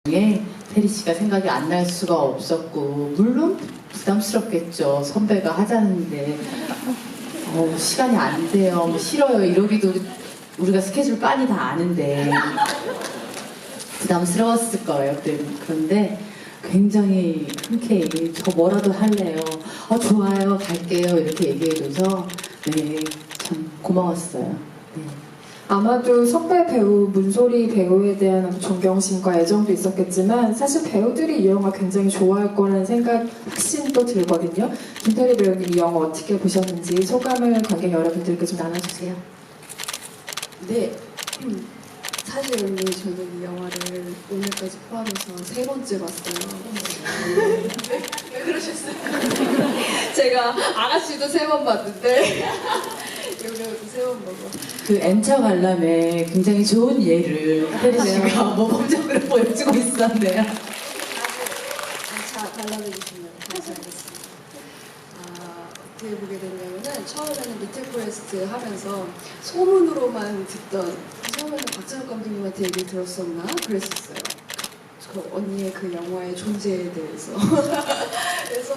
중에 혜리 씨가 생각이 안 날 수가 없었고, 물론 부담스럽겠죠. 선배가 하자는데 시간이 안 돼요, 뭐 싫어요 이러기도 우리가 스케줄 빤히 다 아는데 부담스러웠을 거예요. 그런데 굉장히 흔쾌히 저 뭐라도 할래요, 좋아요, 갈게요 이렇게 얘기해줘서 네, 참 고마웠어요. 네. 아마도 선배 배우 문소리 배우에 대한 존경심과 애정도 있었겠지만 사실 배우들이 이 영화 굉장히 좋아할 거라는 생각 확신도 들거든요. 김태리 배우님 이 영화 어떻게 보셨는지 소감을 관객 여러분들께 좀 나눠주세요. 네, 사실 언니 저는 이 영화를 오늘까지 포함해서 3번째 봤어요. 왜 그러셨어요? 제가 아가씨도 3번 봤는데 여배우도 3번 보고 그 엔처 관람에 굉장히 좋은 예를 혜리 씨가 모범적으로 보여주고 있었네요. 자, 관람해주시면 감사하겠습니다. 어떻게 보게 됐냐면은 처음에는 리틀 포레스트 하면서 소문으로만 듣던, 처음에는 박찬욱 감독님한테 얘기 들었었나? 그랬었어요. 그 언니의 그 영화의 존재에 대해서. 그래서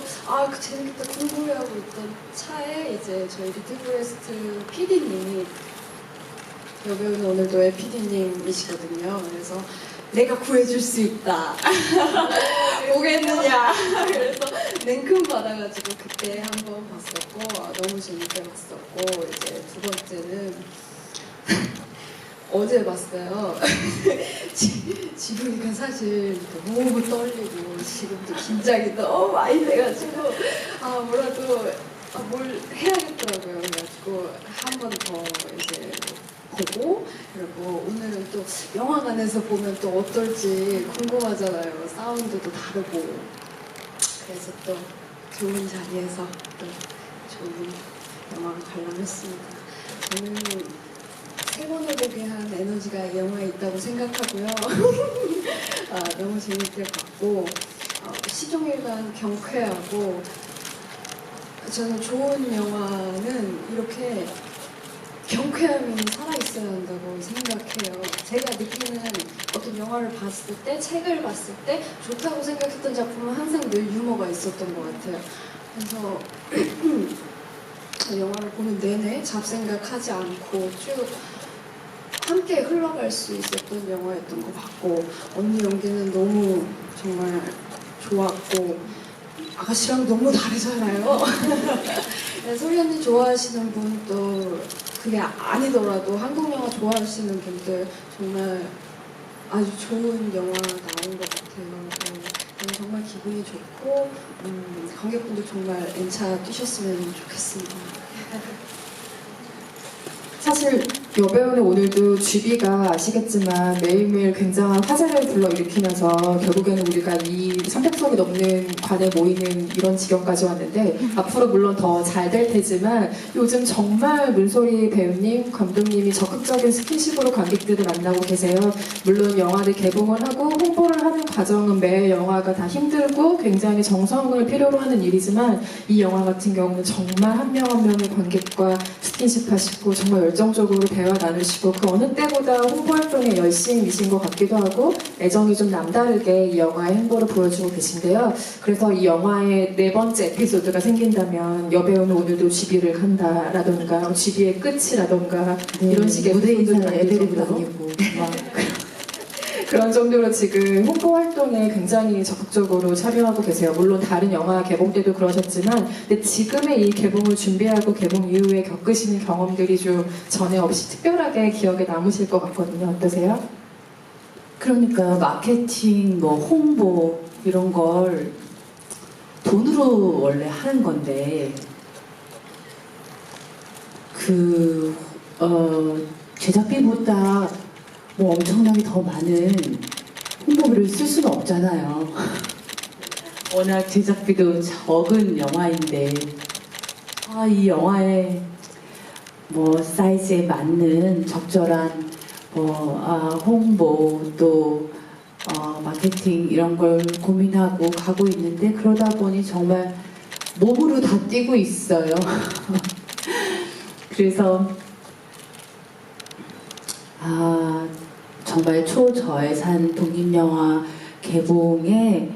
그 재밌겠다 궁금해하고 있던 차에 이제 저희 리틀 포레스트 PD님이, 여배우는 오늘도 의 PD님이시거든요. 그래서 내가 구해줄 수 있다. 오겠느냐. 그래서 냉큼 받아가지고 그때 한번 봤었고 너무 재밌게 봤었고, 이제 두 번째는 어제 봤어요. 지금이니까 사실 너무 떨리고 지금도 긴장이 너무 많이 돼가지고 뭐라도 뭘 해야겠더라고요. 그래가지고 한 번 더 이제 보고, 그리고 오늘은 또 영화관에서 보면 또 어떨지 궁금하잖아요. 사운드도 다르고. 그래서 또 좋은 자리에서 또 좋은 영화를 관람했습니다. 저는 3번을 보게 한 에너지가 이 영화에 있다고 생각하고요. 너무 재밌게 봤고, 시종일관 경쾌하고, 저는 좋은 영화는 이렇게 경쾌함이 살아있어야 한다고 생각해요. 제가 느끼는 어떤 영화를 봤을 때, 책을 봤을 때 좋다고 생각했던 작품은 항상 늘 유머가 있었던 것 같아요. 그래서 영화를 보는 내내 잡생각하지 않고 쭉 함께 흘러갈 수 있었던 영화였던 것 같고, 언니 연기는 너무 정말 좋았고, 아가씨랑 너무 다르잖아요. 소리 언니 좋아하시는 분, 또 그게 아니더라도 한국 영화 좋아하시는 분들 정말 아주 좋은 영화 나온 것 같아요. 저는 정말 기분이 좋고, 관객분들 정말 N차 뛰셨으면 좋겠습니다. 사실 여배우는 오늘도 쥐비가 아시겠지만 매일매일 굉장한 화제를 불러일으키면서 결국에는 우리가 이 300석이 넘는 관에 모이는 이런 지경까지 왔는데, 앞으로 물론 더 잘 될 테지만 요즘 정말 문소리 배우님, 감독님이 적극적인 스킨십으로 관객들을 만나고 계세요. 물론 영화를 개봉을 하고 홍보를 하는 과정은 매 영화가 다 힘들고 굉장히 정성을 필요로 하는 일이지만, 이 영화 같은 경우는 정말 한 명 한 명의 관객과 스킨십 하시고 정말 열정적으로 대화 나누시고 그 어느 때보다 홍보 활동에 열심이신 것 같기도 하고 애정이 좀 남다르게 이 영화의 행보를 보여주고 계신데요. 그래서 이 영화의 4번째 에피소드가 생긴다면 여배우는 오늘도 쥐비를 간다라던가 쥐비의 끝이라던가 이런 식의 무대 인사를 에피소드를 애드립으로 다니고 그런 정도로 지금 홍보 활동에 굉장히 적극적으로 참여하고 계세요. 물론 다른 영화 개봉 때도 그러셨지만, 근데 지금의 이 개봉을 준비하고 개봉 이후에 겪으시는 경험들이 좀 전에 없이 특별하게 기억에 남으실 것 같거든요. 어떠세요? 그러니까 마케팅, 홍보 이런 걸 돈으로 원래 하는 건데 제작비보다 엄청나게 더 많은 홍보비를 쓸 수는 없잖아요. 워낙 제작비도 적은 영화인데 이 영화의 사이즈에 맞는 적절한 홍보 또 마케팅 이런 걸 고민하고 가고 있는데, 그러다 보니 정말 몸으로 다 뛰고 있어요. 그래서 정말 초저예산 독립영화 개봉에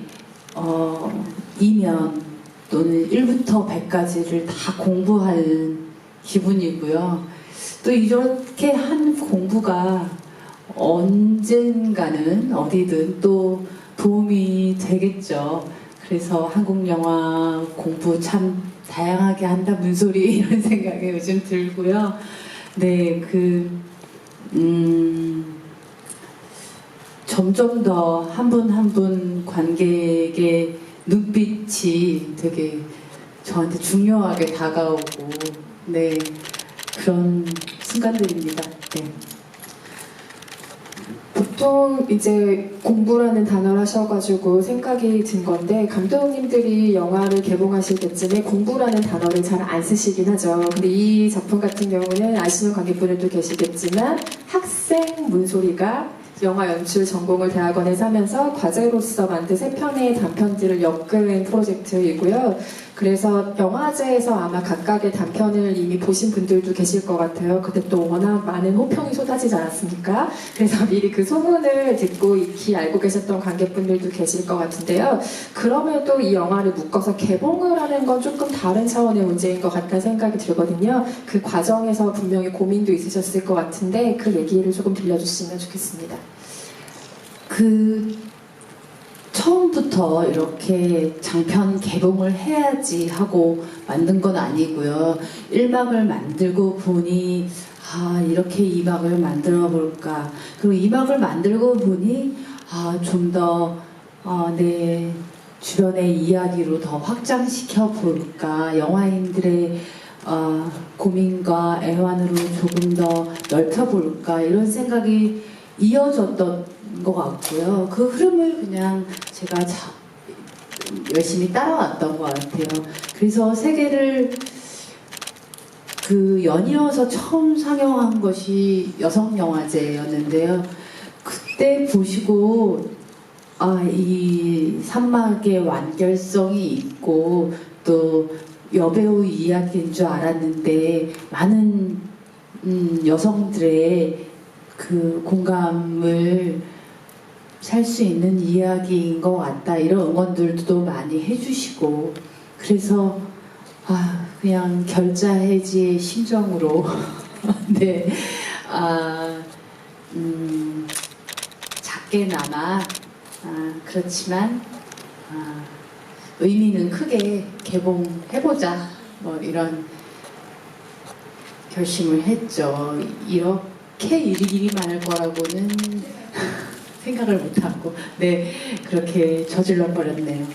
이면 또는 1부터 100까지를 다 공부할 기분이고요. 또 이렇게 한 공부가 언젠가는 어디든 또 도움이 되겠죠. 그래서 한국 영화 공부 참 다양하게 한다 문소리 이런 생각이 요즘 들고요. 네, 점점 더 한 분 한 분 관객의 눈빛이 되게 저한테 중요하게 다가오고, 네, 그런 순간들입니다. 네. 보통 이제 공부라는 단어를 하셔가지고 생각이 든 건데, 감독님들이 영화를 개봉하실 때쯤에 공부라는 단어를 잘 안 쓰시긴 하죠. 근데 이 작품 같은 경우는 아시는 관객분들도 계시겠지만 학생 문소리가 영화 연출 전공을 대학원에서 하면서 과제로서 만든 3편의 단편들을 엮은 프로젝트이고요. 그래서 영화제에서 아마 각각의 단편을 이미 보신 분들도 계실 것 같아요. 그때 또 워낙 많은 호평이 쏟아지지 않았습니까? 그래서 미리 그 소문을 듣고 익히 알고 계셨던 관객분들도 계실 것 같은데요. 그럼에도 이 영화를 묶어서 개봉을 하는 건 조금 다른 차원의 문제인 것 같다는 생각이 들거든요. 그 과정에서 분명히 고민도 있으셨을 것 같은데 그 얘기를 조금 들려주시면 좋겠습니다. 처음부터 이렇게 장편 개봉을 해야지 하고 만든 건 아니고요. 1막을 만들고 보니 이렇게 2막을 만들어 볼까. 그리고 2막을 만들고 보니 좀 더 내 주변의 이야기로 더 확장시켜 볼까. 영화인들의 고민과 애환으로 조금 더 넓혀 볼까. 이런 생각이 이어졌던 것 같고요. 그 흐름을 그냥 제가 열심히 따라왔던 것 같아요. 그래서 세계를 연이어서 처음 상영한 것이 여성영화제였는데요. 그때 보시고 이 산막의 완결성이 있고 또 여배우 이야기인 줄 알았는데 많은 여성들의 그 공감을 살 수 있는 이야기인 것 같다. 이런 응원들도 많이 해주시고, 그래서 그냥 결자해지의 심정으로 네, 작게나마 그렇지만 의미는 크게 개봉해보자, 뭐 이런 결심을 했죠. 이렇게 일이 많을 거라고는 생각을 못하고, 네, 그렇게 저질러 버렸네요.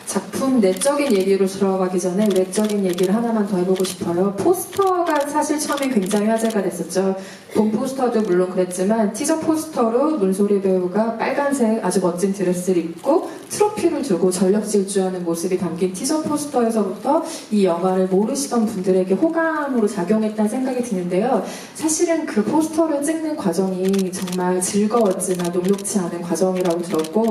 작품 내적인 얘기로 들어가기 전에 외적인 얘기를 하나만 더 해보고 싶어요. 포스터가 사실 처음에 굉장히 화제가 됐었죠. 본 포스터도 물론 그랬지만 티저 포스터로 문소리 배우가 빨간색 아주 멋진 드레스를 입고 트로피를 두고 전력 질주하는 모습이 담긴 티저 포스터에서부터 이 영화를 모르시던 분들에게 호감으로 작용했다는 생각이 드는데요. 사실은 그 포스터를 찍는 과정이 정말 즐거웠지만 녹록지 않은 과정이라고 들었고,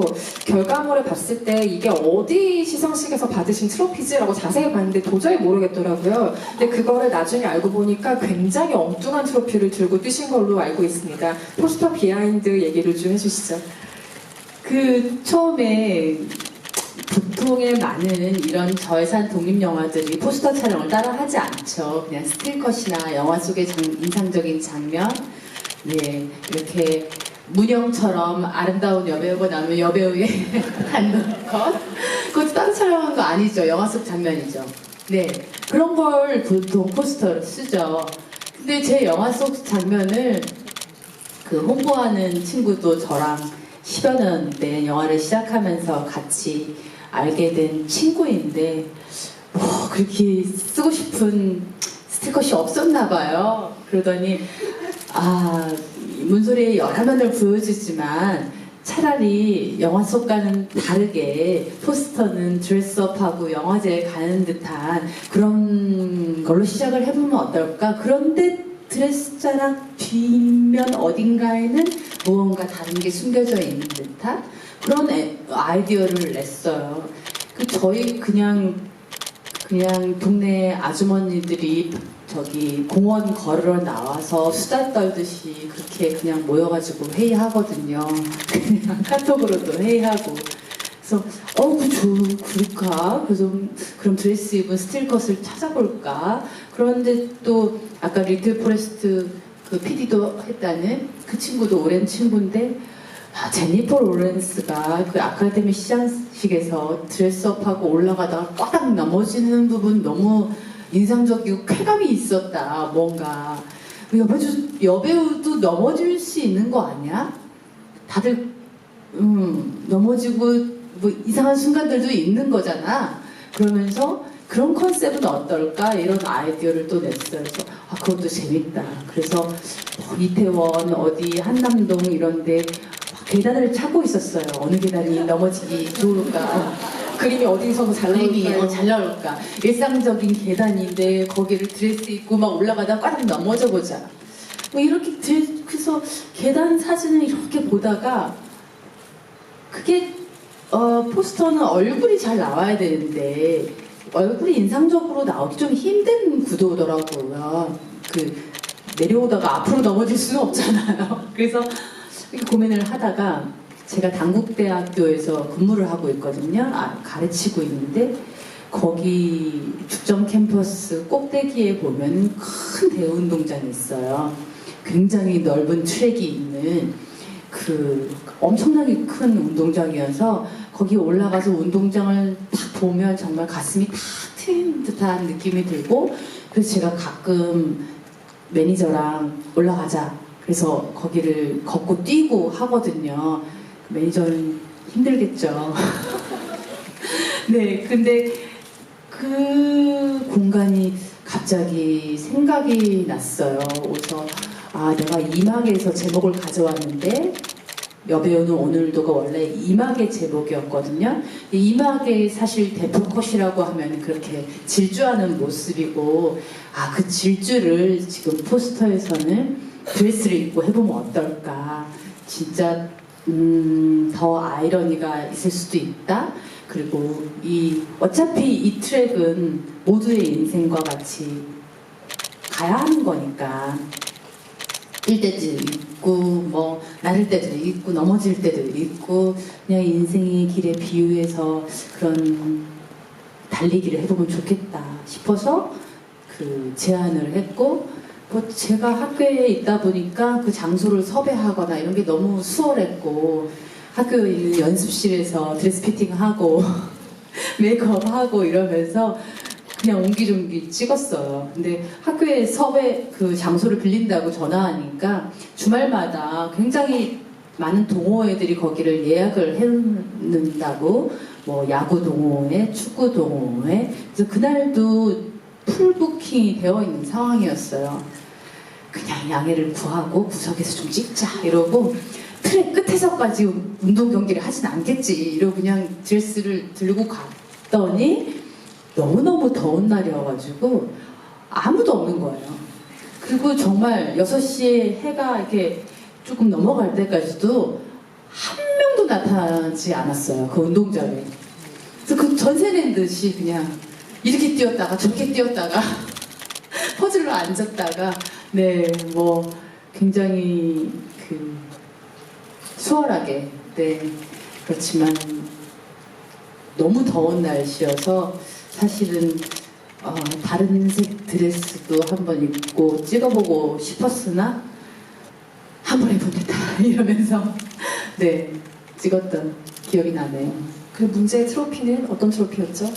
결과물을 봤을 때 이게 어디 시상식에서 받으신 트로피지라고 자세히 봤는데 도저히 모르겠더라고요. 근데 그거를 나중에 알고 보니까 굉장히 엉뚱한 트로피를 들고 뛰신 걸로 알고 있습니다. 포스터 비하인드 얘기를 좀 해주시죠. 처음에 보통의 많은 이런 저예산 독립영화들이 포스터 촬영을 따라 하지 않죠. 그냥 스틸컷이나 영화 속의 인상적인 장면, 네, 이렇게 문영처럼 아름다운 여배우가 나오면 여배우의 단독컷, 그것도 따로 촬영한 거 아니죠. 영화 속 장면이죠. 네, 그런 걸 보통 포스터로 쓰죠. 근데 제 영화 속 장면을 홍보하는 친구도 저랑 10여 년 된 영화를 시작하면서 같이 알게 된 친구인데, 그렇게 쓰고 싶은 스티커시 없었나 봐요. 그러더니 문소리의 여러 면을 보여주지만 차라리 영화 속과는 다르게 포스터는 드레스업하고 영화제에 가는 듯한 그런 걸로 시작을 해보면 어떨까. 그런데 드레스자락 뒷면 어딘가에는 무언가 다른 게 숨겨져 있는 듯한 그런 아이디어를 냈어요. 저희 그냥 동네 아주머니들이 저기 공원 걸으러 나와서 수다 떨듯이 그렇게 그냥 모여가지고 회의하거든요. 그냥 카톡으로도 회의하고. 그래서 그럴까? 그래서 그럼 드레스 입은 스틸컷을 찾아볼까? 그런데 또 아까 리틀 포레스트 그 PD도 했다는 그 친구도 오랜 친구인데 제니퍼 로렌스가 그 아카데미 시상식에서 드레스업하고 올라가다가 꽉 넘어지는 부분 너무 인상적이고 쾌감이 있었다. 뭔가 여배우도 넘어질 수 있는 거 아니야? 다들 넘어지고 뭐 이상한 순간들도 있는 거잖아. 그러면서 그런 컨셉은 어떨까? 이런 아이디어를 또 냈어요. 그래서 그것도 재밌다. 그래서 이태원 어디 한남동 이런데 계단을 찾고 있었어요. 어느 계단이 넘어지기 좋을까? 그림이 어디서 잘 그림이 나올까요? 잘 나올까? 일상적인 계단인데 거기를 드레스 입고 막 올라가다 꽉 넘어져 보자. 뭐 이렇게 그래서 계단 사진을 이렇게 보다가 그게 포스터는 얼굴이 잘 나와야 되는데 얼굴이 인상적으로 나오기 좀 힘든 구도더라고요. 그 내려오다가 앞으로 넘어질 수는 없잖아요. 그래서 이렇게 고민을 하다가 제가 단국대학교에서 근무를 하고 있거든요. 가르치고 있는데 거기 죽전 캠퍼스 꼭대기에 보면 큰 대운동장이 있어요. 굉장히 넓은 트랙이 있는 그 엄청나게 큰 운동장이어서 거기 올라가서 운동장을 딱 보면 정말 가슴이 탁 트인 듯한 느낌이 들고 그래서 제가 가끔 매니저랑 올라가자 그래서 거기를 걷고 뛰고 하거든요. 매니저는 힘들겠죠. 네, 근데 그 공간이 갑자기 생각이 났어요. 그래서 내가 이막에서 제목을 가져왔는데 여배우는 오늘도가 원래 이막의 제목이었거든요. 이막의 사실 대표 컷이라고 하면 그렇게 질주하는 모습이고 그 질주를 지금 포스터에서는 드레스를 입고 해보면 어떨까. 진짜 더 아이러니가 있을 수도 있다. 그리고 어차피 이 트랙은 모두의 인생과 같이 가야 하는 거니까 뛸 때도 있고 뭐 나를 때도 있고 넘어질 때도 있고 그냥 인생의 길에 비유해서 그런 달리기를 해보면 좋겠다 싶어서 그 제안을 했고 뭐 제가 학교에 있다 보니까 그 장소를 섭외하거나 이런 게 너무 수월했고 학교에 있는 연습실에서 드레스 피팅하고 메이크업하고 이러면서 그냥 옹기종기 찍었어요. 근데 학교에 섭외 그 장소를 빌린다고 전화하니까 주말마다 굉장히 많은 동호회들이 거기를 예약을 해놓는다고 뭐 야구 동호회, 축구 동호회 그래서 그날도 풀 부킹이 되어 있는 상황이었어요. 그냥 양해를 구하고 구석에서 좀 찍자 이러고 트랙 끝에서까지 운동 경기를 하진 않겠지 이러고 그냥 드레스를 들고 갔더니 너무너무 더운 날이어가지고 아무도 없는 거예요. 그리고 정말 6시에 해가 이렇게 조금 넘어갈 때까지도 한 명도 나타나지 않았어요. 그 운동장에. 그래서 그 전세 낸 듯이 그냥 이렇게 뛰었다가 저렇게 뛰었다가 퍼즐로 앉았다가 네, 뭐 굉장히 그 수월하게 네, 그렇지만 너무 더운 날씨여서 사실은 다른 색 드레스도 한번 입고 찍어보고 싶었으나 한번 해보겠다 이러면서 네 찍었던 기억이 나네요. 그 문제의 트로피는 어떤 트로피였죠?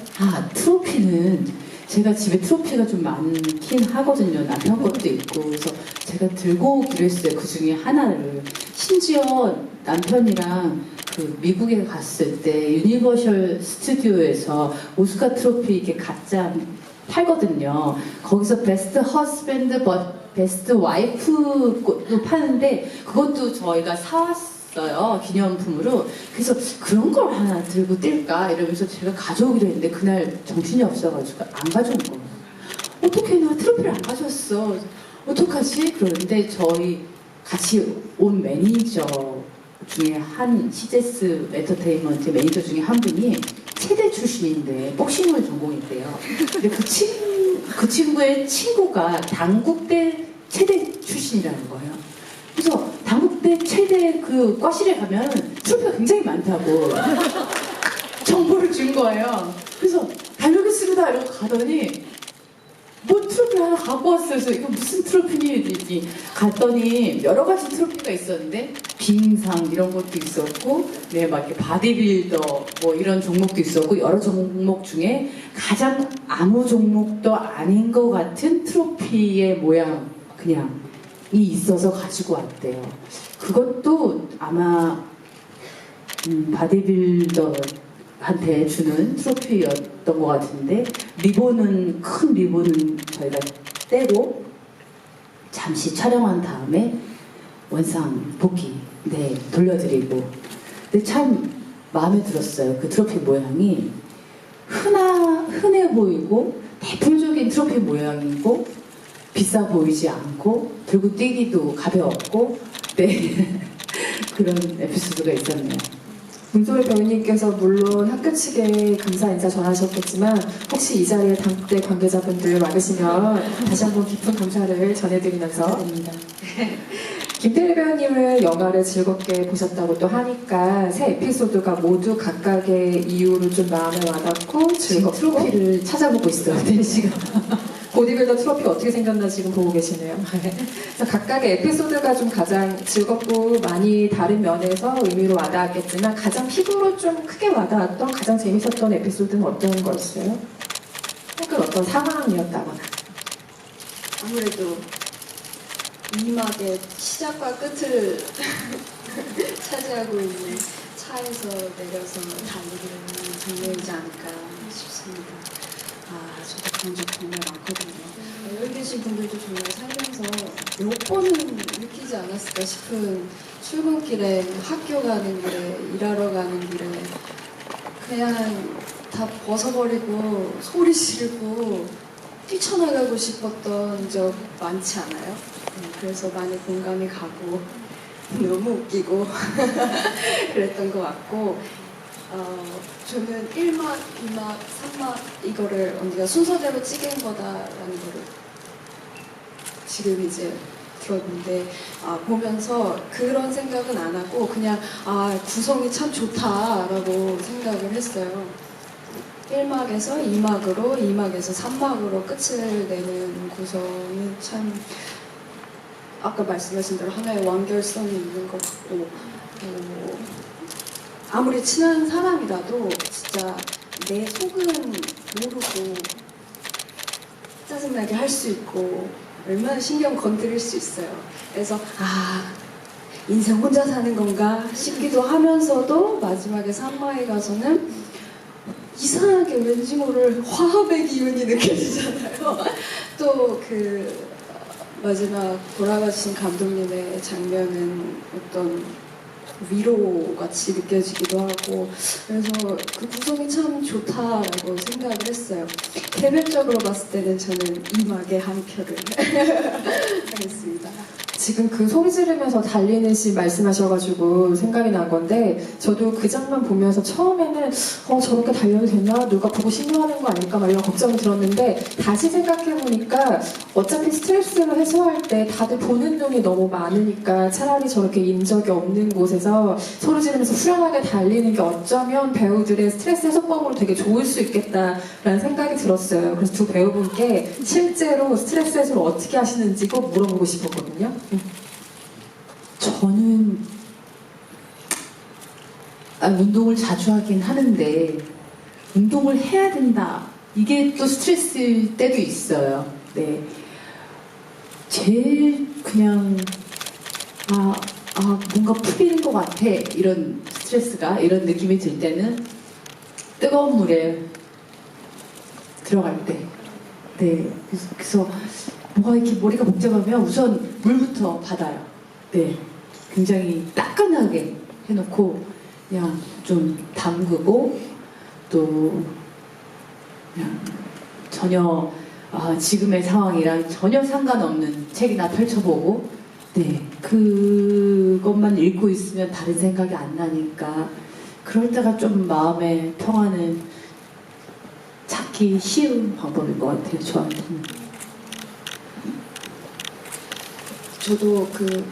트로피는 제가 집에 트로피가 좀 많긴 하거든요. 남편 것도 있고 그래서 제가 들고 오기로 했어요. 그 중에 하나를 심지어 남편이랑 그 미국에 갔을 때 유니버셜 스튜디오에서 오스카 트로피 이렇게 가짜 팔거든요. 거기서 베스트 허스밴드, 베스트 와이프도 파는데 그것도 저희가 사왔어요. 기념품으로. 그래서 그런 걸 하나 들고 뛸까 이러면서 제가 가져오기로 했는데 그날 정신이 없어가지고 안 가져온 거예요. 어떻게 나 트로피를 안 가져왔어. 어떡하지? 그러는데 저희 같이 온 매니저 중에 한 시제스 엔터테인먼트 매니저 중에 한 분이 최대 출신인데 복싱을 전공했대요. 근데 그 친구의 친구가 당국대 체대 출신이라는 거예요. 그래서 당국대 체대 그 과실에 가면 트로피가 굉장히 많다고 정보를 준 거예요. 그래서 달려겠습니다 이러고 가더니 뭐 트로피 하나 갖고 왔어요. 그래서 이거 무슨 트로피니? 갔더니 여러 가지 트로피가 있었는데 빙상 이런 것도 있었고, 네, 막 이렇게 바디빌더 뭐 이런 종목도 있었고 여러 종목 중에 가장 아무 종목도 아닌 것 같은 트로피의 모양 그냥 이 있어서 가지고 왔대요. 그것도 아마 바디빌더한테 주는 트로피였던 것 같은데 큰 리본은 저희가 떼고 잠시 촬영한 다음에 원상 복귀 돌려드리고, 근데 참 마음에 들었어요. 그 트로피 모양이 흔해 보이고 대표적인 트로피 모양이고 비싸 보이지 않고 들고 뛰기도 가벼웠고, 네. 그런 에피소드가 있었네요. 문소리 배우님께서 물론 학교 측에 감사 인사 전하셨겠지만 혹시 이 자리에 당대 관계자분들 많으시면 다시 한번 깊은 감사를 전해드리면서 감사합니다. 김태리 배우님은 영화를 즐겁게 보셨다고 또 하니까 새 에피소드가 모두 각각의 이유로 좀 마음에 와닿고 지금 즐겁고 트로피를 찾아보고 있어요. 태리 씨가. 보디빌더 트로피 어떻게 생겼나 지금 보고 계시네요. 그래서 각각의 에피소드가 좀 가장 즐겁고 많이 다른 면에서 의미로 와닿았겠지만 가장 피부로 좀 크게 와닿았던 가장 재밌었던 에피소드는 어떤 거였어요? 혹은 어떤 상황이었다거나. 아무래도 이막의 시작과 끝을 차지하고 있는 차에서 내려서 달리는 장면이지 않을까 싶습니다. 저도 그런 적 정말 많거든요. 여기 계신 분들도 정말 살면서 몇 번은 느끼지 않았을까 싶은 출근길에, 학교 가는 길에, 일하러 가는 길에 그냥 다 벗어버리고 소리 지르고 뛰쳐나가고 싶었던 적 많지 않아요? 그래서 많이 공감이 가고 너무 웃기고 그랬던 것 같고, 저는 1막, 2막, 3막 이거를 언니가 순서대로 찍은 거다라는 거를 지금 이제 들었는데 보면서 그런 생각은 안 하고 그냥 구성이 참 좋다라고 생각을 했어요. 1막에서 2막으로, 2막에서 3막으로 끝을 내는 구성이 참 아까 말씀하신 대로 하나의 완결성이 있는 것 같고, 아무리 친한 사람이라도 진짜 내 속은 모르고 짜증나게 할 수 있고 얼마나 신경 건드릴 수 있어요. 그래서 인생 혼자 사는 건가 싶기도 하면서도 마지막에 산마에 가서는 이상하게 왠지 모를 화합의 기운이 느껴지잖아요. 또 그 마지막 돌아가신 감독님의 장면은 어떤 위로같이 느껴지기도 하고, 그래서 그 구성이 참 좋다라고 생각을 했어요. 개별적으로 봤을 때는 저는 이막에 한 표를 하겠습니다. 지금 그 소리 지르면서 달리는 씬 말씀하셔가지고 생각이 난 건데, 저도 그 장면 보면서 처음에는 저렇게 달려도 되나? 누가 보고 신고하는 거 아닐까? 막 이런 걱정이 들었는데 다시 생각해보니까 어차피 스트레스를 해소할 때 다들 보는 눈이 너무 많으니까 차라리 저렇게 인적이 없는 곳에서 소리 지르면서 후련하게 달리는 게 어쩌면 배우들의 스트레스 해소법으로 되게 좋을 수 있겠다라는 생각이 들었어요. 그래서 두 배우분께 실제로 스트레스 해소를 어떻게 하시는지 꼭 물어보고 싶었거든요. 저는 운동을 자주 하긴 하는데 운동을 해야 된다. 이게 또 스트레스일 때도 있어요. 네. 제일 그냥 뭔가 풀리는 것 같아. 이런 스트레스가, 이런 느낌이 들 때는 뜨거운 물에 들어갈 때. 네. 그래서 뭐가 이렇게 머리가 복잡하면 우선 물부터 받아요. 네. 굉장히 따끈하게 해놓고 그냥 좀 담그고, 또 그냥 전혀 지금의 상황이랑 전혀 상관없는 책이나 펼쳐보고, 네, 그것만 읽고 있으면 다른 생각이 안 나니까 그럴 때가 좀 마음의 평화는 찾기 쉬운 방법인 것 같아요, 저한테는. 저도 그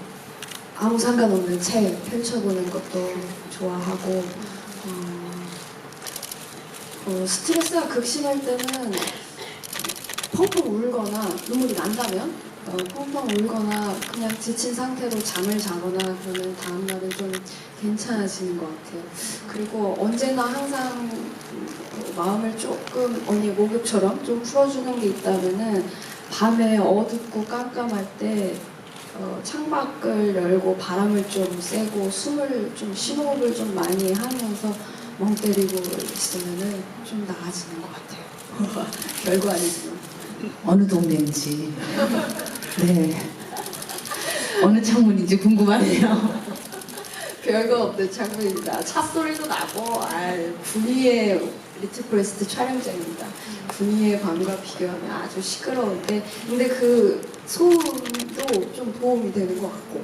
아무 상관없는 책 펼쳐보는 것도 좋아하고 스트레스가 극심할 때는 펑펑 울거나 눈물이 난다면 펑펑 울거나 그냥 지친 상태로 잠을 자거나 그러면 다음날은 좀 괜찮아지는 것 같아요. 그리고 언제나 항상 마음을 조금 언니 목욕처럼 좀 풀어주는 게 있다면은 밤에 어둡고 깜깜할 때 창밖을 열고 바람을 좀 쐬고 숨을 좀 심호흡을 좀 많이 하면서 멍 때리고 있으면은 좀 나아지는 것 같아요. 별거 아니지만. 어느 동네인지, 네, 어느 창문인지 궁금하네요. 별거 없는 창문입니다. 차 소리도 나고, 군위의 리트프레스트 촬영장입니다. 군위의 밤과 비교하면 아주 시끄러운데, 근데 그 소음도 좀 도움이 되는 것 같고.